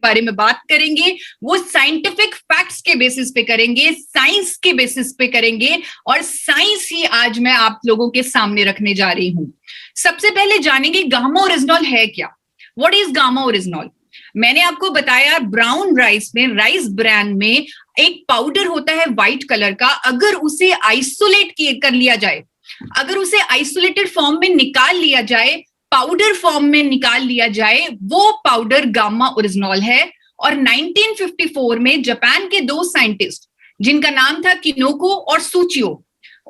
बारे में बात करेंगे, वो साइंटिफिक फैक्ट्स के बेसिस पे करेंगे, साइंस के बेसिस पे करेंगे, और साइंस ही आज मैं आप लोगों के सामने रखने जा रही हूं। सबसे पहले जानेंगे गामा ओरिजिनॉल है क्या। What is gamma oryzanol? मैंने आपको बताया ब्राउन राइस में, राइस ब्रैन में एक पाउडर होता है व्हाइट कलर का। अगर उसे आइसोलेट कर लिया जाए, अगर उसे आइसोलेटेड फॉर्म में निकाल लिया जाए, पाउडर फॉर्म में निकाल लिया जाए, वो पाउडर गामा ओरिजिनॉल है। और 1954 में जापान के दो साइंटिस्ट जिनका नाम था किनोको और सूचियो,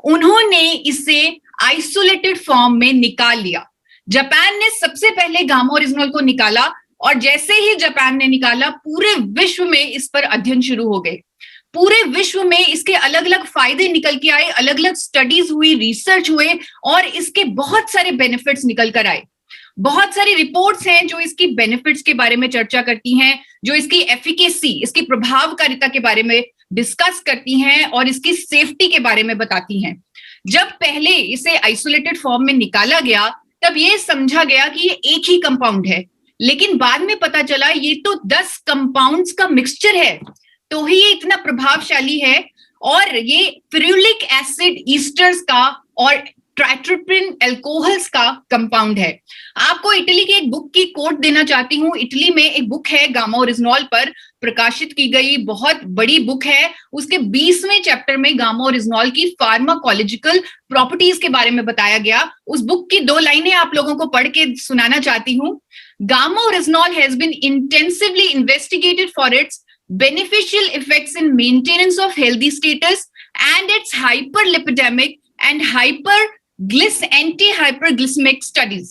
उन्होंने इसे आइसोलेटेड फॉर्म में निकाल लिया। जापान ने सबसे पहले गामा ओरिजिनॉल को निकाला, और जैसे ही जापान ने निकाला, पूरे विश्व में इस पर अध्ययन शुरू हो गए। पूरे विश्व में इसके अलग अलग फायदे निकल के आए, अलग अलग स्टडीज हुई, रिसर्च हुए, और इसके बहुत सारे बेनिफिट्स निकल कर आए। बहुत सारी रिपोर्ट्स हैं जो इसकी बेनिफिट्स के बारे में चर्चा करती हैं, जो इसकी एफिकेसी, इसकी प्रभावकारिता के बारे में डिस्कस करती हैं, और इसकी सेफ्टी के बारे में बताती हैं। जब पहले इसे आइसोलेटेड फॉर्म में निकाला गया, तब ये समझा गया कि ये एक ही कंपाउंड है, लेकिन बाद में पता चला ये तो 10 कंपाउंड्स का मिक्सचर है, तो ही ये इतना प्रभावशाली है। और ये फेरुलिक एसिड ईस्टर्स का और ट्राइट्रिप्टिन अल्कोहल्स का कंपाउंड है। आपको इटली की एक बुक की कोट देना चाहती हूँ। इटली में एक बुक है गामा ओरिजिनॉल पर प्रकाशित की गई, बहुत बड़ी बुक है। उसके 20वें चैप्टर में गामा ओरिजिनॉल की फार्माकोलॉजिकल प्रॉपर्टीज के बारे में बताया गया। उस बुक की 2 लाइनें आप लोगों को पढ़ के सुनाना चाहती हूँ। Gamma oryzanol has been intensively investigated for its beneficial effects in maintenance of healthy status and its hyperlipidemic and anti-hyperglycemic studies,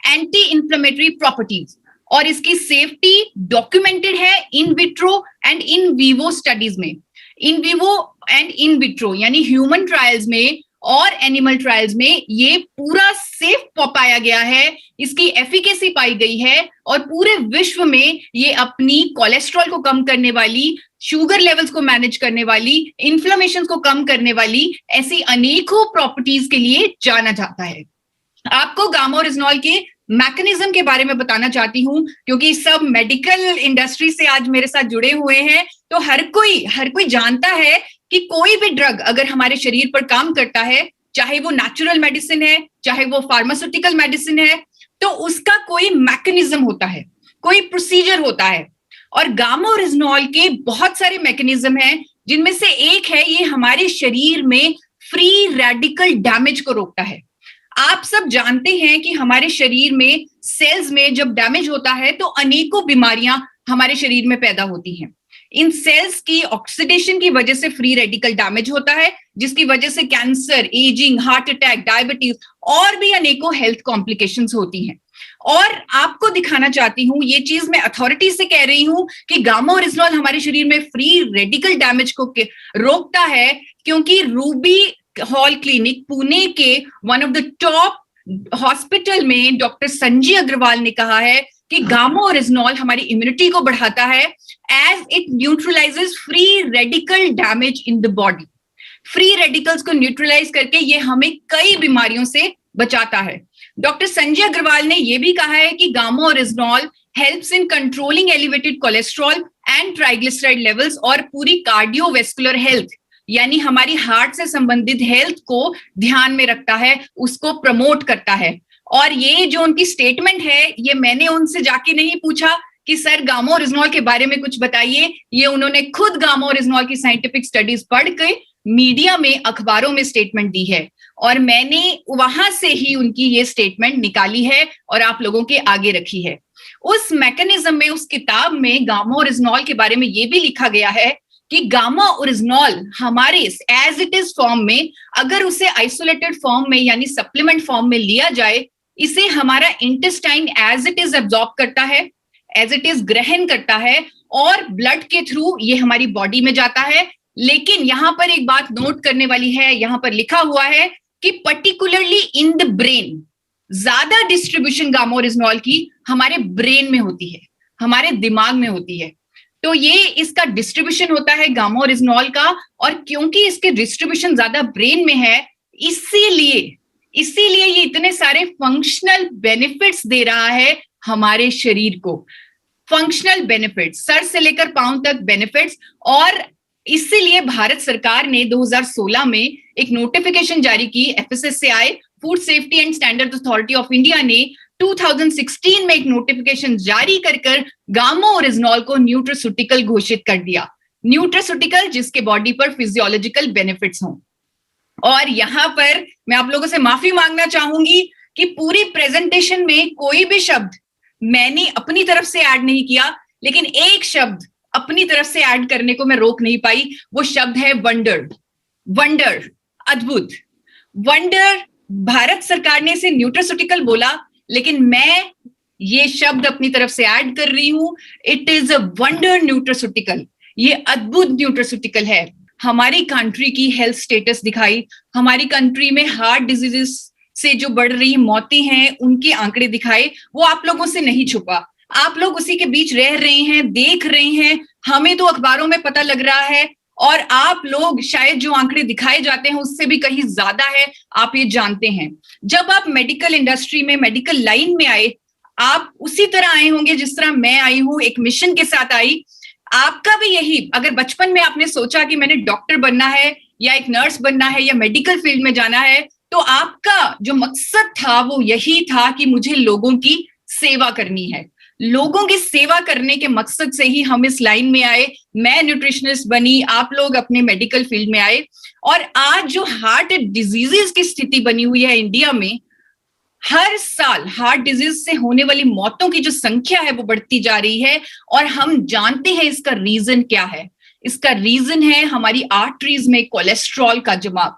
anti-inflammatory properties, और इसकी सेफ्टी डॉक्यूमेंटेड है in vitro and in vivo studies में। In vivo and in vitro यानी human trials में और animal trials में ये पूरा सेफ पाया गया है, इसकी एफिकेसी पाई गई है, और पूरे विश्व में ये अपनी कोलेस्ट्रॉल को कम करने वाली, शुगर लेवल्स को मैनेज करने वाली, इन्फ्लेमेशन को कम करने वाली ऐसी अनेकों प्रॉपर्टीज के लिए जाना जाता है। आपको गामा ओरिजिनॉल के मैकेनिज्म के बारे में बताना चाहती हूँ, क्योंकि सब मेडिकल इंडस्ट्री से आज मेरे साथ जुड़े हुए हैं, तो हर कोई जानता है कि कोई भी ड्रग अगर हमारे शरीर पर काम करता है, चाहे वो नेचुरल मेडिसिन है, चाहे वो फार्मास्यूटिकल मेडिसिन है, तो उसका कोई मैकेनिज्म होता है, कोई प्रोसीजर होता है। और गामा ओरिजिनॉल के बहुत सारे मैकेनिज्म हैं, जिनमें से एक है ये हमारे शरीर में फ्री रेडिकल डैमेज को रोकता है। आप सब जानते हैं कि हमारे शरीर में सेल्स में जब डैमेज होता है तो अनेकों बीमारियां हमारे शरीर में पैदा होती हैं। इन सेल्स की ऑक्सीडेशन की वजह से फ्री रेडिकल डैमेज होता है, जिसकी वजह से cancer, ageing, heart attack, diabetes और भी अनेकों हेल्थ कॉम्प्लिकेशंस होती हैं। और आपको दिखाना चाहती हूं, ये चीज मैं अथॉरिटी से कह रही हूं कि गामा ओरिजिनॉल हमारे शरीर में फ्री रेडिकल डैमेज को रोकता है, क्योंकि रूबी हॉल क्लिनिक पुणे के one of the top hospital में डॉक्टर संजय अग्रवाल ने कहा है कि गामा ओरिजिनॉल हमारी इम्यूनिटी को बढ़ाता है, as it neutralizes free radical damage in the body. Free radicals को न्यूट्रलाइज करके ये हमें कई बीमारियों से बचाता है। डॉक्टर संजय अग्रवाल ने यह भी कहा है कि gamma oryzanol helps in controlling elevated cholesterol and triglyceride levels, और पूरी कार्डियोवेस्कुलर हेल्थ यानी हमारी हार्ट से संबंधित हेल्थ को ध्यान में रखता है, उसको प्रमोट करता है। और ये जो उनकी स्टेटमेंट है, ये मैंने उनसे जाके नहीं पूछा कि सर गामा ओरिजिनॉल के बारे में कुछ बताइए, ये उन्होंने खुद गामा ओरिजिनॉल की साइंटिफिक स्टडीज पढ़ के मीडिया में, अखबारों में स्टेटमेंट दी है, और मैंने वहां से ही उनकी ये स्टेटमेंट निकाली है और आप लोगों के आगे रखी है। उस मैकेनिज्म में, उस किताब में गामा ओरिजिनॉल के बारे में ये भी लिखा गया है कि गामा ओरिजिनॉल हमारे एज इट इज फॉर्म में, अगर उसे आइसोलेटेड फॉर्म में यानी सप्लीमेंट फॉर्म में लिया जाए, इसे हमारा intestine as it is absorb करता है, एज इट इज ग्रहण करता है, और ब्लड के थ्रू ये हमारी बॉडी में जाता है। लेकिन यहां पर एक बात नोट करने वाली है, यहां पर लिखा हुआ है कि पर्टिकुलरली इन द ब्रेन, ज्यादा डिस्ट्रीब्यूशन गामा ओरिजिनॉल की हमारे ब्रेन में होती है, हमारे दिमाग में होती है। तो ये इसका डिस्ट्रीब्यूशन होता है गामा ओरिजिनॉल का, और क्योंकि इसके डिस्ट्रीब्यूशन ज्यादा ब्रेन में है, इसीलिए ये इतने सारे फंक्शनल बेनिफिट्स दे रहा है हमारे शरीर को। फंक्शनल बेनिफिट्स, सर से लेकर पांव तक बेनिफिट्स। और इसीलिए भारत सरकार ने 2016 में एक नोटिफिकेशन जारी की, FSSAI food safety and standard authority of India ने 2016 में एक नोटिफिकेशन जारी कर गामा ओरिजिनॉल को न्यूट्रास्यूटिकल घोषित कर दिया। न्यूट्रास्यूटिकल जिसके बॉडी पर फिजियोलॉजिकल बेनिफिट्स हों। और यहां पर मैं आप लोगों से माफी मांगना चाहूंगी कि पूरी प्रेजेंटेशन में कोई भी शब्द मैंने अपनी तरफ से ऐड नहीं किया, लेकिन एक शब्द अपनी तरफ से ऐड करने को मैं रोक नहीं पाई। वो शब्द है वंडर। वंडर, अद्भुत। वंडर, भारत सरकार ने इसे न्यूट्रास्यूटिकल बोला, लेकिन मैं ये शब्द अपनी तरफ से ऐड कर रही हूं। It is a wonder nutraceutical. ये अद्भुत न्यूट्रास्यूटिकल है। हमारी कंट्री की हेल्थ स्टेटस दिखाई, हमारी कंट्री में हार्ट डिजीजेस से जो बढ़ रही मौतें हैं उनके आंकड़े दिखाए। वो आप लोगों से नहीं छुपा, आप लोग उसी के बीच रह रहे हैं, देख रहे हैं। हमें तो अखबारों में पता लग रहा है, और आप लोग शायद जो आंकड़े दिखाए जाते हैं उससे भी कहीं ज्यादा है, आप ये जानते हैं। जब आप मेडिकल इंडस्ट्री में, मेडिकल लाइन में आए, आप उसी तरह आए होंगे जिस तरह मैं आई हूं, एक मिशन के साथ आई। आपका भी यही, अगर बचपन में आपने सोचा कि मैंने डॉक्टर बनना है या एक नर्स बनना है या मेडिकल फील्ड में जाना है, तो आपका जो मकसद था वो यही था कि मुझे लोगों की सेवा करनी है। लोगों की सेवा करने के मकसद से ही हम इस लाइन में आए। मैं न्यूट्रिशनिस्ट बनी, आप लोग अपने मेडिकल फील्ड में आए। और आज जो हार्ट डिजीजेस की स्थिति बनी हुई है इंडिया में, हर साल हार्ट डिजीज से होने वाली मौतों की जो संख्या है वो बढ़ती जा रही है। और हम जानते हैं इसका रीजन क्या है। इसका रीजन है हमारी आर्टरीज में कोलेस्ट्रॉल का जमाव।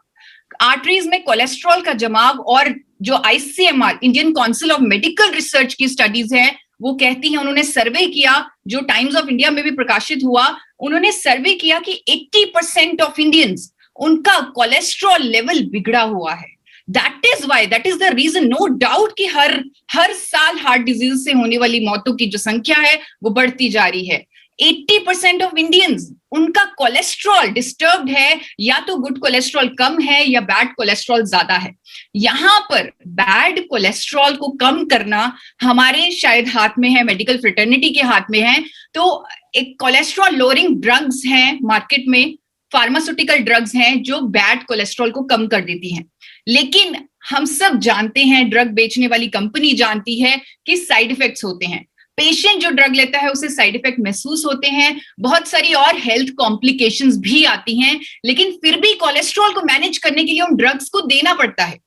आर्टरीज में कोलेस्ट्रॉल का जमाव, और जो ICMR, Indian council of medical research की स्टडीज है, वो कहती है, उन्होंने सर्वे किया जो टाइम्स ऑफ इंडिया में भी प्रकाशित हुआ। उन्होंने सर्वे किया कि 80% ऑफ इंडियंस, उनका कोलेस्ट्रॉल लेवल बिगड़ा हुआ है। That is why, that is the reason, no doubt कि हर साल हार्ट डिजीज से होने वाली मौतों की जो संख्या है वो बढ़ती जा रही है। 80% ऑफ इंडियंस, उनका कोलेस्ट्रॉल डिस्टर्ब्ड है, या तो गुड कोलेस्ट्रॉल कम है या बैड कोलेस्ट्रॉल ज्यादा है। यहां पर बैड कोलेस्ट्रॉल को कम करना हमारे शायद हाथ में है, मेडिकल फ्रेटर्निटी के हाथ में है। तो एक कोलेस्ट्रॉल लोअरिंग ड्रग्स हैं मार्केट में, फार्मास्यूटिकल ड्रग्स हैं जो बैड कोलेस्ट्रॉल को कम कर देती हैं। लेकिन हम सब जानते हैं, ड्रग बेचने वाली कंपनी जानती है कि साइड इफेक्ट्स होते हैं। पेशेंट जो ड्रग लेता है उसे साइड इफेक्ट महसूस होते हैं, बहुत सारी और हेल्थ कॉम्प्लिकेशंस भी आती हैं, लेकिन फिर भी कोलेस्ट्रॉल को मैनेज करने के लिए उन ड्रग्स को देना पड़ता है।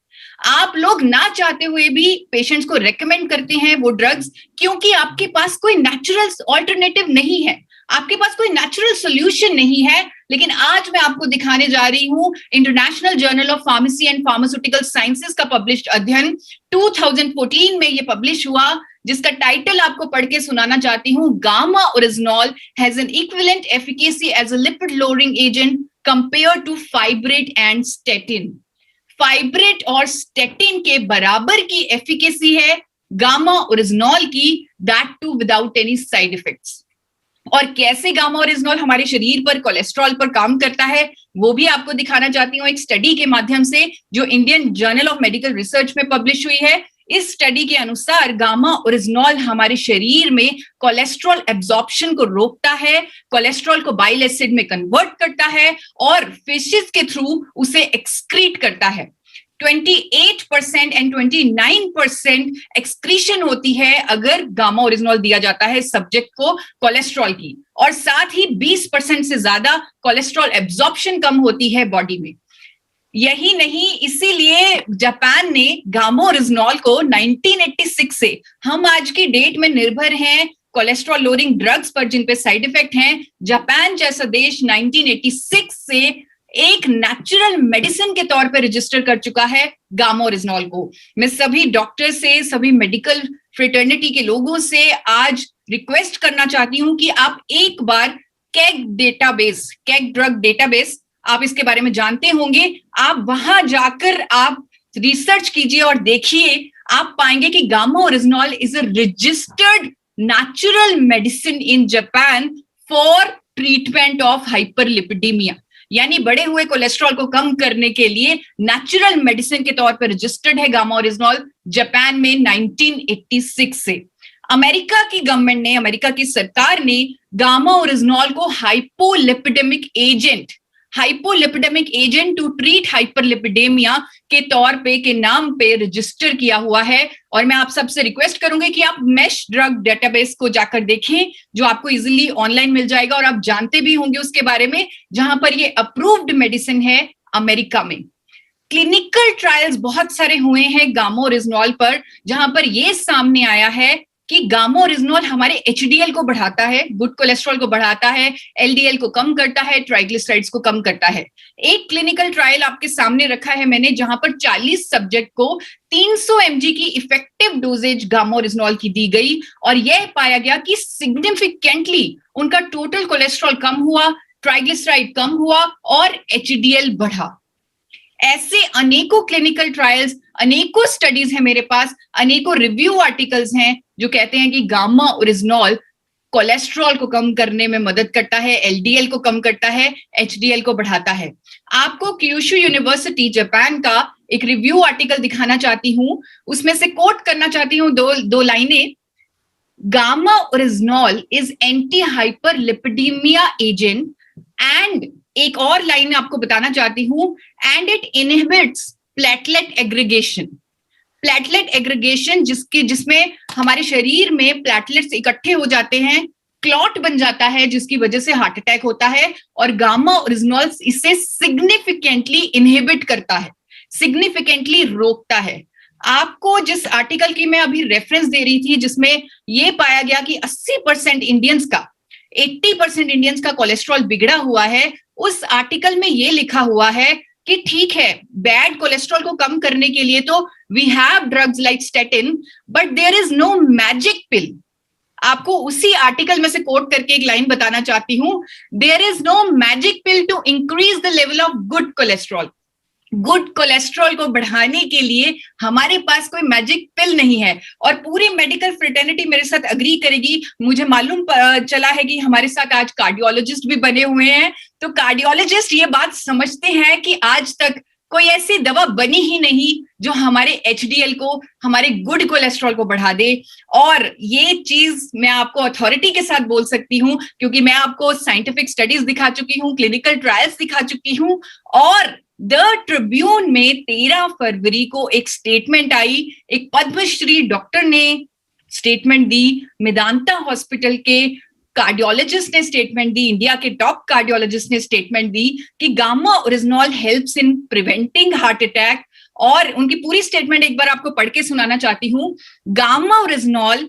आप लोग ना चाहते हुए भी पेशेंट्स को रेकमेंड करते हैं वो ड्रग्स, क्योंकि आपके पास कोई नेचुरल ऑल्टरनेटिव नहीं है, आपके पास कोई नेचुरल सोल्यूशन नहीं है। लेकिन आज मैं आपको दिखाने जा रही हूं international journal of pharmacy and pharmaceutical sciences का पब्लिश्ड अध्ययन 2014 में ये पब्लिश हुआ, जिसका टाइटल आपको पढ़ के सुनाना चाहती हूं। Gamma oryzanol has an equivalent efficacy as a lipid lowering agent compare to fibrate and statin. Fibrate और स्टेटिन के बराबर की एफिकेसी है गामा ओरिजिनॉल की, that too without any side effects. और कैसे गामा ओरिजिनॉल हमारे शरीर पर, कोलेस्ट्रॉल पर काम करता है, वो भी आपको दिखाना चाहती हूँ एक स्टडी के माध्यम से जो Indian journal of medical research में पब्लिश हुई है। इस स्टडी के अनुसार गामा ओरिजिनॉल हमारे शरीर में कोलेस्ट्रॉल एब्जॉर्प्शन को रोकता है, कोलेस्ट्रॉल को बाइल एसिड में कन्वर्ट करता है और फेसेस के थ्रू उसे एक्सक्रीट करता है। 28% एंड 29% एक्सक्रीशन होती है अगर गामा ओरिजिनॉल दिया जाता है सब्जेक्ट को कोलेस्ट्रॉल की, और साथ ही 20% से ज्यादा कोलेस्ट्रॉल एब्जॉर्प्शन कम होती है बॉडी में। यही नहीं, इसीलिए जापान ने गामा ओरिजिनॉल को 1986 से, हम आज की डेट में निर्भर हैं कोलेस्ट्रॉल लोअरिंग ड्रग्स पर जिन पे साइड इफेक्ट हैं। जापान जैसा देश 1986 से एक नेचुरल मेडिसिन के तौर पर रजिस्टर कर चुका है गामा ओरिजिनॉल को। मैं सभी डॉक्टर से, सभी मेडिकल फ्रेटर्निटी के लोगों से आज रिक्वेस्ट करना चाहती हूं कि आप एक बार KEGG database, KEGG drug database, आप इसके बारे में जानते होंगे, आप वहां जाकर आप रिसर्च कीजिए और देखिए, आप पाएंगे कि gamma oryzanol is a registered natural medicine in Japan for treatment of hyperlipidaemia, यानी बढ़े हुए कोलेस्ट्रॉल को कम करने के लिए नेचुरल मेडिसिन के तौर पर रजिस्टर्ड है गामा ओरिजिनॉल जापान में 1986 से। अमेरिका की गवर्नमेंट ने, अमेरिका की सरकार ने गामा ओरिजिनॉल को hypolipidemic agent to treat hyperlipidemia के तौर पे, के नाम पे रजिस्टर किया हुआ है। और मैं आप सबसे रिक्वेस्ट करूंगी कि आप मैश ड्रग डेटाबेस को जाकर देखें, जो आपको इजीली ऑनलाइन मिल जाएगा और आप जानते भी होंगे उसके बारे में, जहां पर ये अप्रूव्ड मेडिसिन है अमेरिका में। क्लिनिकल ट्रायल्स बहुत सारे हुए हैं गामा ओरिजिनॉल पर, जहां पर ये सामने आया है कि गामा ओरिजिनॉल हमारे एचडीएल को बढ़ाता है, गुड कोलेस्ट्रॉल को बढ़ाता है, एलडीएल को कम करता है, ट्राइग्लिसराइड्स को कम करता है। एक क्लिनिकल ट्रायल आपके सामने रखा है मैंने, जहां पर 40 सब्जेक्ट को 300 mg की इफेक्टिव डोजेज गामा ओरिजिनॉल की दी गई और यह पाया गया कि सिग्निफिकेंटली उनका टोटल कोलेस्ट्रॉल कम हुआ, ट्राइग्लिसराइड कम हुआ और एचडीएल बढ़ा। ऐसे अनेकों क्लिनिकल ट्रायल्स, अनेकों स्टडीज है मेरे पास, अनेकों रिव्यू आर्टिकल्स हैं जो कहते हैं कि गामा ओरिजिनॉल कोलेस्ट्रॉल को कम करने में मदद करता है, एलडीएल को कम करता है, एचडीएल को बढ़ाता है। आपको क्यूशू यूनिवर्सिटी जापान का एक रिव्यू आर्टिकल दिखाना चाहती हूं, उसमें से कोट करना चाहती हूं दो लाइनें। Gamma oryzanol is anti hyperlipidemia agent and, एक और लाइन आपको बताना चाहती हूं, and it inhibits platelet aggregation. Platelet aggregation जिसमें हमारे शरीर में प्लेटलेट्स इकट्ठे हो जाते हैं, क्लॉट बन जाता है, जिसकी वजह से हार्ट अटैक होता है, और गामा ओरिजिनॉल इसे सिग्निफिकेंटली इनहिबिट करता है, सिग्निफिकेंटली रोकता है। आपको जिस आर्टिकल की मैं अभी रेफरेंस दे रही थी, जिसमें यह पाया गया कि 80% इंडियंस का, 80% इंडियंस का कोलेस्ट्रॉल बिगड़ा हुआ है, उस आर्टिकल में यह लिखा हुआ है कि ठीक है, बैड कोलेस्ट्रॉल को कम करने के लिए तो we have drugs like statin, but there is no magic pill. आपको उसी आर्टिकल में से कोट करके एक लाइन बताना चाहती हूं, there is no magic pill to increase the level of good cholesterol. Good cholesterol को बढ़ाने के लिए हमारे पास कोई मैजिक पिल नहीं है, और पूरी मेडिकल फ्रेटर्निटी मेरे साथ अग्री करेगी। मुझे मालूम चला है कि हमारे साथ आज कार्डियोलॉजिस्ट भी बने हुए हैं, तो कार्डियोलॉजिस्ट ये बात समझते हैं कि आज तक कोई ऐसी दवा बनी ही नहीं जो हमारे एचडीएल को, हमारे गुड कोलेस्ट्रॉल को बढ़ा दे। और ये चीज मैं आपको अथॉरिटी के साथ बोल सकती हूँ, क्योंकि मैं आपको साइंटिफिक स्टडीज दिखा चुकी हूँ, क्लिनिकल ट्रायल्स दिखा चुकी हूँ, और द ट्रिब्यून में 13 फरवरी को एक स्टेटमेंट आई, एक पद्मश्री डॉक्टर ने स्टेटमेंट दी, मेदांता हॉस्पिटल के कार्डियोलॉजिस्ट ने स्टेटमेंट दी, इंडिया के टॉप कार्डियोलॉजिस्ट ने स्टेटमेंट दी कि gamma oryzanol helps in preventing heart attack. और उनकी पूरी स्टेटमेंट एक बार आपको पढ़ के सुनाना चाहती हूँ। Gamma oryzanol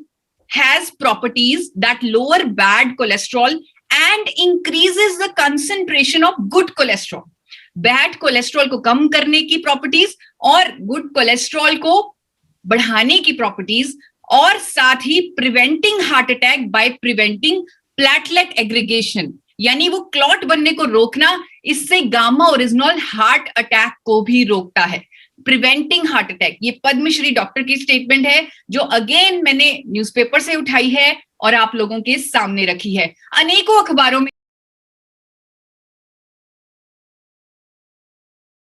has properties that lower bad cholesterol and increases the concentration of good cholesterol. Bad cholesterol को कम करने की प्रॉपर्टीज और गुड कोलेस्ट्रॉल को बढ़ाने की प्रॉपर्टीज, और साथ ही preventing heart attack by preventing platelet aggregation, यानी वो क्लॉट बनने को रोकना। इससे गामा ओरिजिनॉल हार्ट अटैक को भी रोकता है, प्रिवेंटिंग हार्ट अटैक। ये पद्मश्री डॉक्टर की स्टेटमेंट है, जो अगेन मैंने न्यूज़पेपर से उठाई है और आप लोगों के सामने रखी है। अनेकों अखबारों में